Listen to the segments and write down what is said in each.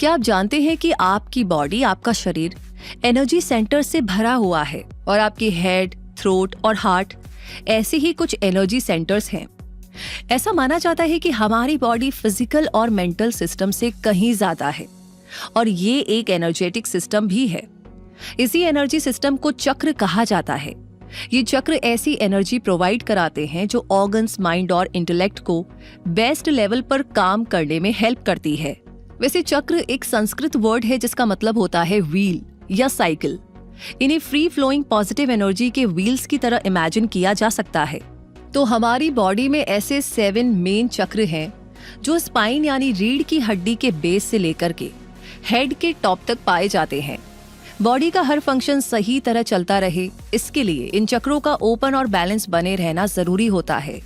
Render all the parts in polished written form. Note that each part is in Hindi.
क्या आप जानते हैं कि आपकी बॉडी, आपका शरीर एनर्जी सेंटर से भरा हुआ है और आपकी हेड, थ्रोट और हार्ट ऐसे ही कुछ एनर्जी सेंटर्स हैं। ऐसा माना जाता है कि हमारी बॉडी फिजिकल और मेंटल सिस्टम से कहीं ज्यादा है और ये एक एनर्जेटिक सिस्टम भी है। इसी एनर्जी सिस्टम को चक्र कहा जाता है। ये चक्र ऐसी एनर्जी प्रोवाइड कराते हैं जो ऑर्गन्स, माइंड और इंटेलेक्ट को बेस्ट लेवल पर काम करने में हेल्प करती है। वैसे चक्र एक संस्कृत वर्ड है जिसका मतलब होता है व्हील या साइकिल। इन्हें फ्री फ्लोइंग पॉजिटिव एनर्जी के व्हील्स की तरह इमेजिन किया जा सकता है। तो हमारी बॉडी में ऐसे 7 मेन चक्र हैं जो स्पाइन यानी रीढ़ की हड्डी के बेस से लेकर के हेड के टॉप तक पाए जाते हैं। बॉडी का हर फंक्शन सही तरह चलता रहे, इसके लिए इन चक्रों का ओपन और बैलेंस बने रहना जरूरी होता है,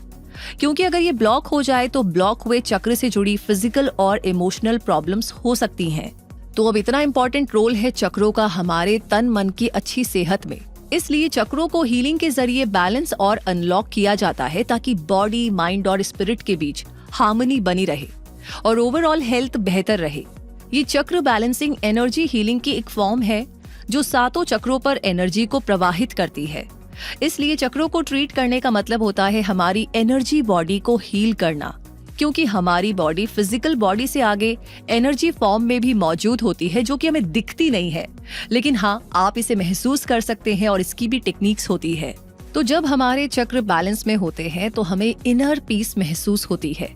क्योंकि अगर ये ब्लॉक हो जाए तो ब्लॉक हुए चक्र से जुड़ी फिजिकल और इमोशनल प्रॉब्लम्स हो सकती हैं। तो अब इतना इंपॉर्टेंट रोल है चक्रों का हमारे तन मन की अच्छी सेहत में, इसलिए चक्रों को हीलिंग के जरिए बैलेंस और अनलॉक किया जाता है ताकि बॉडी, माइंड और स्पिरिट के बीच हार्मनी बनी रहे और ओवरऑल हेल्थ बेहतर रहे। ये चक्र बैलेंसिंग एनर्जी हीलिंग की एक फॉर्म है जो 7 चक्रों पर एनर्जी को प्रवाहित करती है। इसलिए चक्रों को ट्रीट करने का मतलब होता है हमारी एनर्जी बॉडी को हील करना, क्योंकि हमारी बॉडी फिजिकल बॉडी से आगे एनर्जी फॉर्म में भी मौजूद होती है जो कि हमें दिखती नहीं है, लेकिन हाँ, आप इसे महसूस कर सकते हैं और इसकी भी टेक्निक्स होती है। तो जब हमारे चक्र बैलेंस में होते हैं तो हमें इनर पीस महसूस होती है।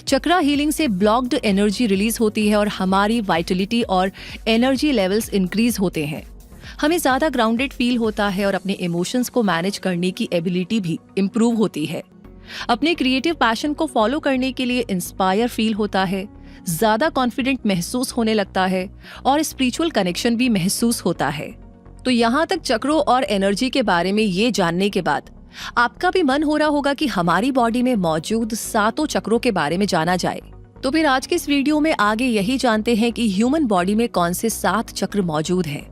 चक्रा हीलिंग से ब्लॉक्ड एनर्जी रिलीज होती है और हमारी वाइटलिटी और एनर्जी लेवल्स इंक्रीज होते हैं। हमें ज्यादा ग्राउंडेड फील होता है और अपने इमोशंस को मैनेज करने की एबिलिटी भी इम्प्रूव होती है। अपने क्रिएटिव पैशन को फॉलो करने के लिए इंस्पायर फील होता है, ज्यादा कॉन्फिडेंट महसूस होने लगता है और स्पिरिचुअल कनेक्शन भी महसूस होता है। तो यहाँ तक चक्रों और एनर्जी के बारे में ये जानने के बाद आपका भी मन हो रहा होगा कि हमारी बॉडी में मौजूद 7 चक्रों के बारे में जाना जाए। तो फिर आज के इस वीडियो में आगे यही जानते हैं कि ह्यूमन बॉडी में कौन से 7 चक्र मौजूद हैं,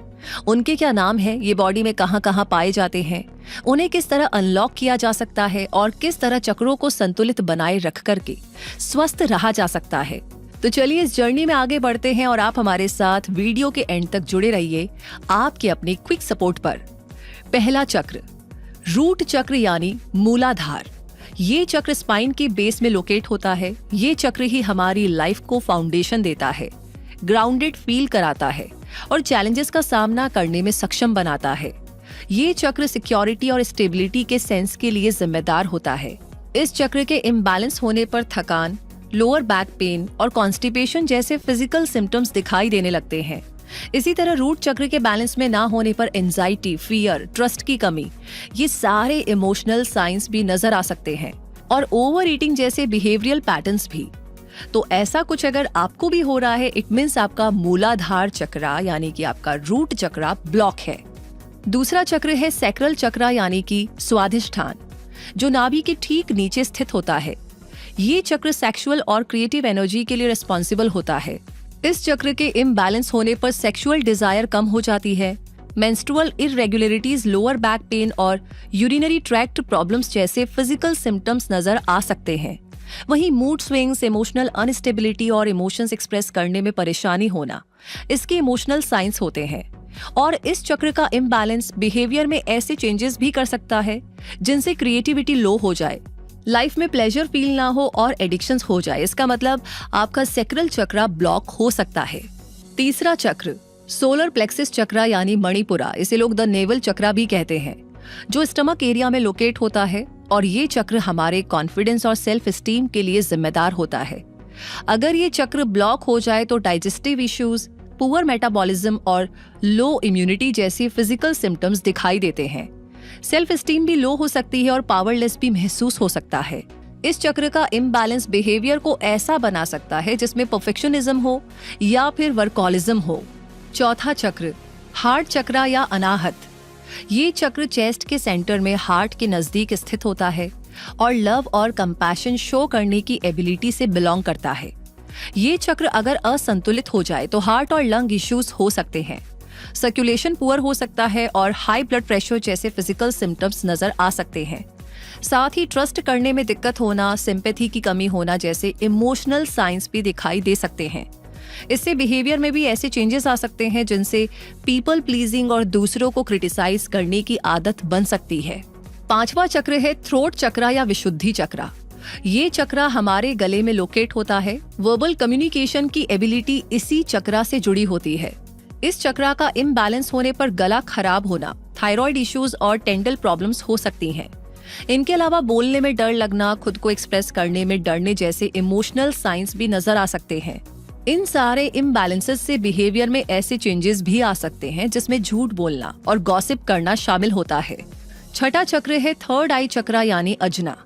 उनके क्या नाम है, ये बॉडी में कहाँ कहाँ पाए जाते हैं, उन्हें किस तरह अनलॉक किया जा सकता है और किस तरह चक्रों को संतुलित बनाए रख करके स्वस्थ रहा जा सकता है। तो चलिए इस जर्नी में आगे बढ़ते हैं और आप हमारे साथ वीडियो के एंड तक जुड़े रहिए आपके अपने क्विक सपोर्ट पर। पहला चक्र रूट चक्र यानी मूलाधार। ये चक्र स्पाइन के बेस में लोकेट होता है। ये चक्र ही हमारी लाइफ को फाउंडेशन देता है, ग्राउंडेड फील कराता है और चैलेंजेस का सामना करने में सक्षम बनाता है। ये चक्र सिक्योरिटी और स्टेबिलिटी के सेंस के लिए जिम्मेदार होता है। इस चक्र के इम्बैलेंस होने पर थकान, लोअर बैक पेन और कॉन्स्टिपेशन जैसे फिजिकल सिम्टम्स दिखाई देने लगते हैं। इसी तरह रूट चक्र के बैलेंस में ना होने पर एंजाइटी, फियर, ट्रस्ट की कमी, ये सारे इमोशनल साइंस भी नजर आ सकते हैं और ओवर ईटिंग जैसे बिहेवियरल पैटर्न्स भी। तो ऐसा कुछ अगर आपको भी हो रहा है, इट मीन्स आपका मूलाधार चक्रा यानी कि आपका रूट चक्रा ब्लॉक है। दूसरा चक्र है सैक्रल चक्रा यानी कि स्वाधिष्ठान, जो नाभि के ठीक नीचे स्थित होता है। ये चक्र सेक्सुअल और क्रिएटिव एनर्जी के लिए रिस्पॉन्सिबल होता है। इस चक्र के इम्बैलेंस होने पर सेक्सुअल डिजायर कम हो जाती है। Menstrual irregularities, lower back pain और यूरिनरी ट्रैक्ट प्रॉब्लम्स जैसे फिजिकल सिम्टम्स नजर आ सकते हैं। वहीं मूड स्विंग्स, इमोशनल अनस्टेबिलिटी और इमोशंस एक्सप्रेस करने में परेशानी होना इसके इमोशनल साइंस होते हैं। और इस चक्र का इम्बैलेंस बिहेवियर में ऐसे चेंजेस भी कर सकता है जिनसे क्रिएटिविटी लो हो जाए, लाइफ में प्लेजर फील ना हो और एडिक्शंस हो जाए। इसका मतलब आपका सैक्रल चक्रा ब्लॉक हो सकता है। तीसरा चक्र सोलर प्लेक्सिस चक्रा यानी मणिपुरा, इसे लोग द नेवल चक्रा भी कहते हैं, जो स्टमक एरिया में लोकेट होता है और ये चक्र हमारे कॉन्फिडेंस और सेल्फ एस्टीम के लिए जिम्मेदार होता है। अगर ये चक्र ब्लॉक हो जाए तो डाइजेस्टिव इश्यूज, पुअर मेटाबॉलिज्म और लो इम्यूनिटी जैसी फिजिकल सिम्टम्स दिखाई देते हैं। सेल्फ एस्टीम भी लो हो सकती है और पावरलेस भी महसूस हो सकता है। इस चक्र का इम्बैलेंस बिहेवियर को ऐसा बना सकता है जिसमें परफेक्शनिज्म हो या फिर वर्कॉलिज्म हो। चौथा चक्र हार्ट चक्रा या अनाहत। ये चक्र चेस्ट के सेंटर में हार्ट के नजदीक स्थित होता है और लव और कंपैशन शो करने की एबिलिटी से बिलोंग करता है। ये चक्र अगर असंतुलित हो जाए तो हार्ट और लंग इश्यूज हो सकते हैं, सर्कुलेशन पुअर हो सकता है और हाई ब्लड प्रेशर जैसे फिजिकल सिम्टम्स नजर आ सकते हैं। साथ ही ट्रस्ट करने में दिक्कत होना, सिंपैथी की कमी होना जैसे इमोशनल साइंस भी दिखाई दे सकते हैं। इससे बिहेवियर में भी ऐसे चेंजेस आ सकते हैं जिनसे पीपल प्लीजिंग और दूसरों को क्रिटिसाइज करने की आदत बन सकती है। 5वां चक्र है थ्रोट चक्रा या विशुद्धि चक्रा। ये चक्रा हमारे गले में लोकेट होता है। वर्बल कम्युनिकेशन की एबिलिटी इसी चक्रा से जुड़ी होती है। इस चक्रा का इम्बैलेंस होने पर गला खराब होना, थायराइड इश्यूज और डेंटल प्रॉब्लम्स हो सकती हैं। इनके अलावा बोलने में डर लगना, खुद को एक्सप्रेस करने में डरने जैसे इमोशनल साइंस भी नजर आ सकते हैं। इन सारे इम्बैलेंसेस से बिहेवियर में ऐसे चेंजेस भी आ सकते हैं जिसमें झूठ बोलना और गॉसिप करना शामिल होता है। 6वां चक्र है थर्ड आई चक्रा यानी अजना,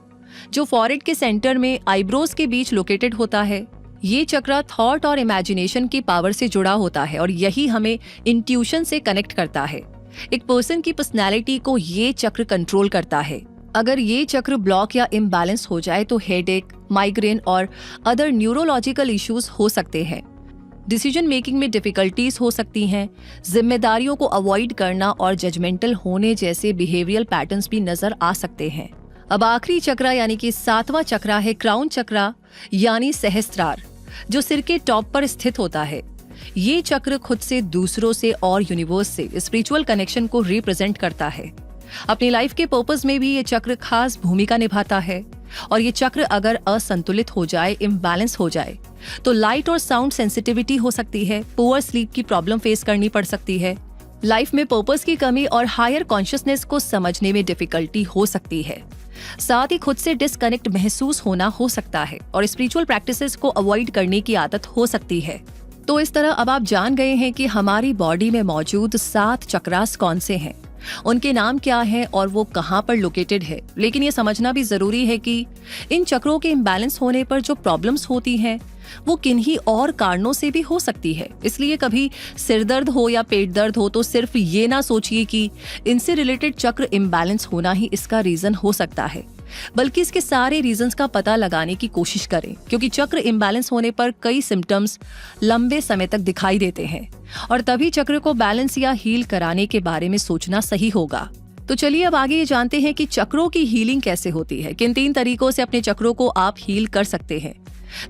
जो फॉरहेड के सेंटर में आईब्रोज के बीच लोकेटेड होता है। ये चक्रा थॉट और इमेजिनेशन की पावर से जुड़ा होता है और यही हमें इंट्यूशन से कनेक्ट करता है। एक पर्सन की पर्सनैलिटी को ये चक्र कंट्रोल करता है। अगर ये चक्र ब्लॉक या इम्बैलेंस हो जाए तो हेडेक, माइग्रेन और अदर न्यूरोलॉजिकल इश्यूज हो सकते हैं। डिसीजन मेकिंग में डिफिकल्टीज हो सकती हैं। जिम्मेदारियों को अवॉइड करना और जजमेंटल होने जैसे बिहेवियरल पैटर्न्स भी नजर आ सकते हैं। अब आखिरी चक्रा यानी कि 7वां चक्रा है क्राउन चक्रा यानी सहस्त्रार, जो सिर के टॉप पर स्थित होता है। ये चक्र खुद से, दूसरों से और यूनिवर्स से स्पिरिचुअल कनेक्शन को रिप्रेजेंट करता है। अपनी लाइफ के पर्पस में भी ये चक्र खास भूमिका निभाता है और ये चक्र अगर असंतुलित हो जाए, इम्बैलेंस हो जाए, तो लाइट और साउंड सेंसिटिविटी हो सकती है, पुअर स्लीप की प्रॉब्लम फेस करनी पड़ सकती है, लाइफ में पर्पस की कमी और हायर कॉन्शियसनेस को समझने में डिफिकल्टी हो सकती है। साथ ही खुद से डिस्कनेक्ट महसूस होना हो सकता है और स्पिरिचुअल प्रैक्टिसेस को अवॉइड करने की आदत हो सकती है। तो इस तरह अब आप जान गए हैं कि हमारी बॉडी में मौजूद 7 चक्रास कौन से हैं, उनके नाम क्या हैं और वो कहाँ पर लोकेटेड है। लेकिन ये समझना भी जरूरी है कि इन चक्रों के इम्बैलेंस होने पर जो प्रॉब्लम्स होती हैं वो किन्हीं और कारणों से भी हो सकती है। इसलिए कभी सिर दर्द हो या पेट दर्द हो तो सिर्फ ये ना सोचिए कि इनसे रिलेटेड चक्र इम्बैलेंस होना ही इसका रीजन हो सकता है, बल्कि इसके सारे रीजंस का पता लगाने की कोशिश करें, क्योंकि चक्र इम्बैलेंस होने पर कई सिम्टम्स लंबे समय तक दिखाई देते हैं और तभी चक्र को बैलेंस या हील कराने के बारे में सोचना सही होगा। तो चलिए अब आगे ये जानते हैं कि चक्रों की हीलिंग कैसे होती है, किन 3 तरीकों से अपने चक्रों को आप हील कर सकते हैं।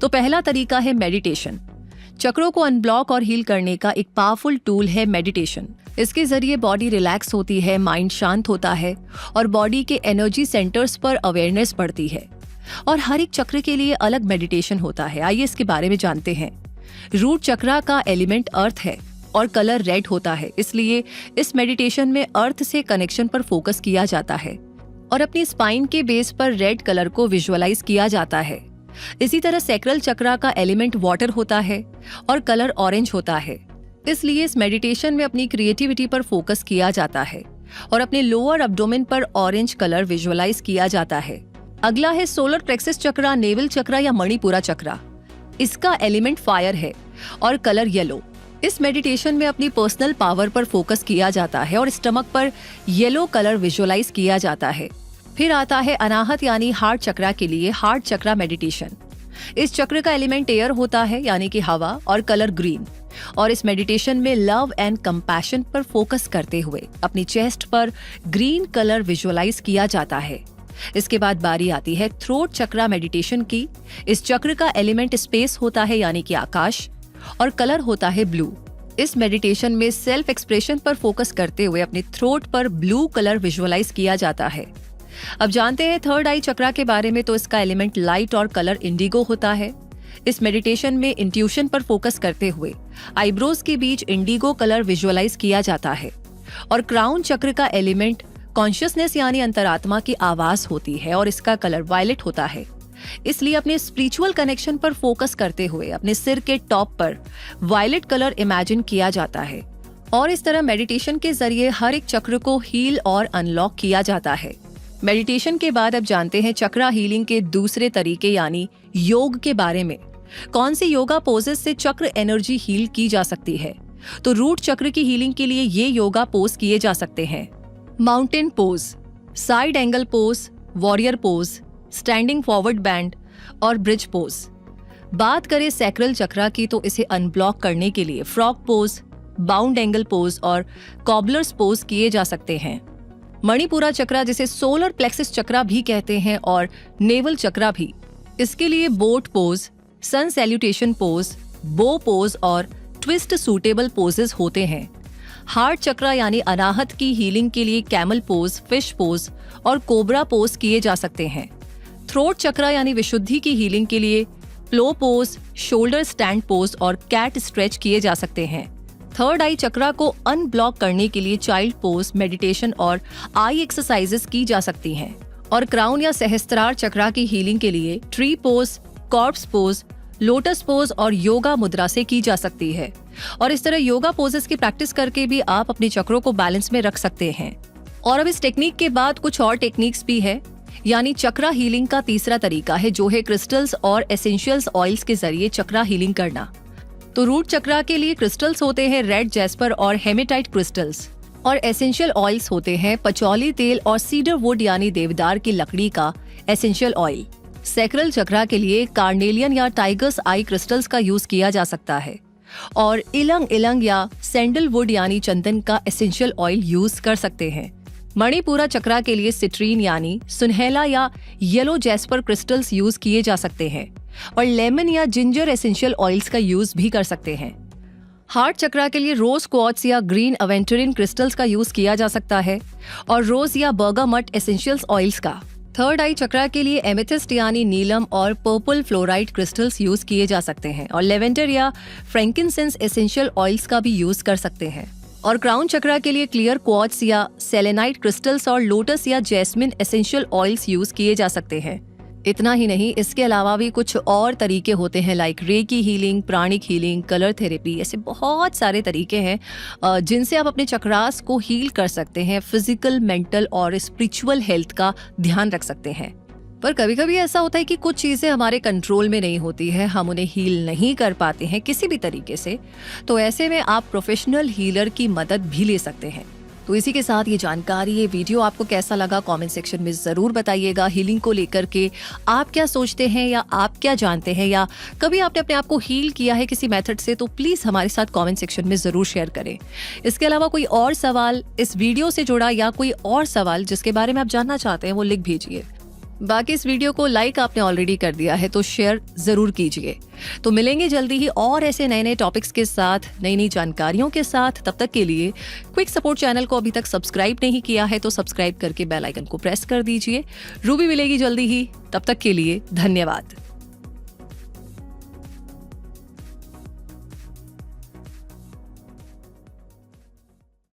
तो पहला तरीका है मेडिटेशन। चक्रों को अनब्लॉक और हील करने का एक पावरफुल टूल है मेडिटेशन। इसके जरिए बॉडी रिलैक्स होती है, माइंड शांत होता है और बॉडी के एनर्जी सेंटर्स पर अवेयरनेस बढ़ती है। और हर एक चक्र के लिए अलग मेडिटेशन होता है। आइए इसके बारे में जानते हैं। रूट चक्रा का एलिमेंट अर्थ है और कलर रेड होता है, इसलिए इस मेडिटेशन में अर्थ से कनेक्शन पर फोकस किया जाता है और अपनी स्पाइन के बेस पर रेड कलर को विजुअलाइज किया जाता है। इसी तरह सैक्रल चक्रा का एलिमेंट वाटर होता है और कलर ऑरेंज होता है, इसलिए इस मेडिटेशन में अपनी क्रिएटिविटी पर फोकस किया जाता है और अपने लोअर एब्डोमेन पर ऑरेंज कलर विजुअलाइज किया जाता है। अगला है सोलर प्लेक्सस चक्रा, नेवल चक्रा या मणिपुरा चक्रा। इसका एलिमेंट फायर है और कलर येलो। इस मेडिटेशन में अपनी पर्सनल पावर पर फोकस किया जाता है और स्टमक पर येलो कलर विजुअलाइज किया जाता है। फिर आता है अनाहत यानी हार्ट चक्रा के लिए हार्ट चक्रा मेडिटेशन। इस चक्र का एलिमेंट एयर होता है यानी कि हवा और कलर ग्रीन, और इस मेडिटेशन में लव एंड कंपैशन पर फोकस करते हुए अपनी चेस्ट पर ग्रीन कलर विजुअलाइज किया जाता है। इसके बाद बारी आती है थ्रोट चक्रा मेडिटेशन की। इस चक्र का एलिमेंट स्पेस होता है यानी कि आकाश और कलर होता है ब्लू। इस मेडिटेशन में सेल्फ एक्सप्रेशन पर फोकस करते हुए अपने थ्रोट पर ब्लू कलर विजुअलाइज किया जाता है। अब जानते हैं थर्ड आई चक्रा के बारे में। तो इसका एलिमेंट लाइट और कलर इंडिगो होता है। इस मेडिटेशन में इंट्यूशन पर फोकस करते हुए आईब्रोज के बीच इंडिगो कलर विजुअलाइज किया जाता है और क्राउन चक्र का एलिमेंट कॉन्शियसनेस यानी अंतरात्मा की आवाज होती है और इसका कलर वायलेट होता है। इसलिए अपने स्पिरिचुअल कनेक्शन पर फोकस करते हुए अपने सिर के टॉप पर वायलेट कलर इमेजिन किया जाता है और इस तरह मेडिटेशन के जरिए हर एक चक्र को हील और अनलॉक किया जाता है। मेडिटेशन के बाद अब जानते हैं चक्रा हीलिंग के दूसरे तरीके यानी योग के बारे में। कौन सी योगा पोजेस से चक्र एनर्जी हील की जा सकती है? तो रूट चक्र की हीलिंग के लिए ये योगा पोज किए जा सकते हैं। Mountain pose, side angle pose, warrior pose, standing forward band और ब्रिज पोज। बात करें सैक्रल चक्रा की तो इसे अनब्लॉक करने के लिए frog pose, bound angle pose और कॉबलर्स पोज किए जा सकते हैं। मणिपुरा चक्रा जिसे सोलर प्लेक्सस चक्रा भी कहते हैं और नेवल चक्रा भी, इसके लिए बोट पोज, सन सैल्यूटेशन पोज, बो पोज और ट्विस्ट सूटेबल पोजेस होते हैं। हार्ट चक्र यानी अनाहत की हीलिंग के लिए कैमल पोज, फिश पोज और कोबरा पोज किए जा सकते हैं। थ्रोट चक्र यानी विशुद्धि की हीलिंग के लिए प्लो पोज, शोल्डर स्टैंड पोज और कैट स्ट्रेच किए जा सकते हैं। थर्ड आई चक्र को अनब्लॉक करने के लिए चाइल्ड पोज, मेडिटेशन और आई एक्सरसाइजेस की जा सकती हैं। और क्राउन या सहस्त्रार चक्र की हीलिंग के लिए tree pose, corps pose, lotus pose और योगा मुद्रा से की जा सकती है। और इस तरह योगा पोजेस की प्रैक्टिस करके भी आप अपने चक्रों को बैलेंस में रख सकते हैं। और अब इस टेक्निक के बाद कुछ और टेक्निक्स भी है, यानी चक्रा हीलिंग का तीसरा तरीका है जो है क्रिस्टल्स और एसेंशियल्स ऑयल्स के जरिए चक्रा हीलिंग करना। तो रूट चक्रा के लिए क्रिस्टल्स होते हैं रेड जैस्पर और हेमेटाइट क्रिस्टल्स, और एसेंशियल ऑयल्स होते हैं पचौली तेल और सीडर वुड यानी देवदार की लकड़ी का एसेंशियल ऑयल। सैक्रल चक्रा के लिए कार्नेलियन या टाइगर्स आई क्रिस्टल्स का यूज किया जा सकता है, और इलंग इलंग या सैंडलवुड यानी चंदन का एसेंशियल ऑयल यूज कर सकते हैं। मणिपुरा चक्रा के लिए सिट्रीन यानी सुनहला या येलो जैस्पर क्रिस्टल्स यूज किए जा सकते हैं, और लेमन या जिंजर एसेंशियल ऑयल्स का यूज भी कर सकते हैं। हार्ट चक्रा के लिए रोज क्वार्ट्ज या ग्रीन अवेंटरिन क्रिस्टल्स का यूज किया जा सकता है, और रोज या बर्गामट एसेंशियल्स ऑयल्स का। थर्ड आई चक्रा के लिए एमेथिस्ट यानी नीलम और पर्पल फ्लोराइड क्रिस्टल्स यूज किए जा सकते हैं, और लेवेंडर या फ्रैंकिनसेंस एसेंशियल ऑयल्स का भी यूज कर सकते हैं। और क्राउन चक्रा के लिए क्लियर क्वार्ट्ज या सेलेनाइट क्रिस्टल्स और लोटस या जैस्मिन एसेंशियल ऑयल्स यूज किए जा सकते हैं। इतना ही नहीं, इसके अलावा भी कुछ और तरीके होते हैं like reiki healing, pranic healing, colour therapy, ऐसे बहुत सारे तरीके हैं जिनसे आप अपने चक्रास को हील कर सकते हैं, फिजिकल, मेंटल और स्पिरिचुअल हेल्थ का ध्यान रख सकते हैं। पर कभी कभी ऐसा होता है कि कुछ चीजें हमारे कंट्रोल में नहीं होती है, हम उन्हें हील नहीं कर पाते हैं किसी भी तरीके से, तो ऐसे में आप प्रोफेशनल हीलर की मदद भी ले सकते हैं। तो इसी के साथ ये जानकारी, ये वीडियो आपको कैसा लगा कमेंट सेक्शन में जरूर बताइएगा। हीलिंग को लेकर के आप क्या सोचते हैं या आप क्या जानते हैं, या कभी आपने अपने आप को हील किया है किसी मेथड से, तो प्लीज हमारे साथ कमेंट सेक्शन में जरूर शेयर करें। इसके अलावा कोई और सवाल इस वीडियो से जुड़ा या कोई और सवाल जिसके बारे में आप जानना चाहते हैं वो लिख भेजिए। बाकी इस वीडियो को लाइक आपने ऑलरेडी कर दिया है तो शेयर जरूर कीजिए। तो मिलेंगे जल्दी ही और ऐसे नए नए टॉपिक्स के साथ, नई नई जानकारियों के साथ। तब तक के लिए क्विक सपोर्ट चैनल को अभी तक सब्सक्राइब नहीं किया है तो सब्सक्राइब करके बेल आइकन को प्रेस कर दीजिए। रूबी मिलेगी जल्दी ही, तब तक के लिए धन्यवाद।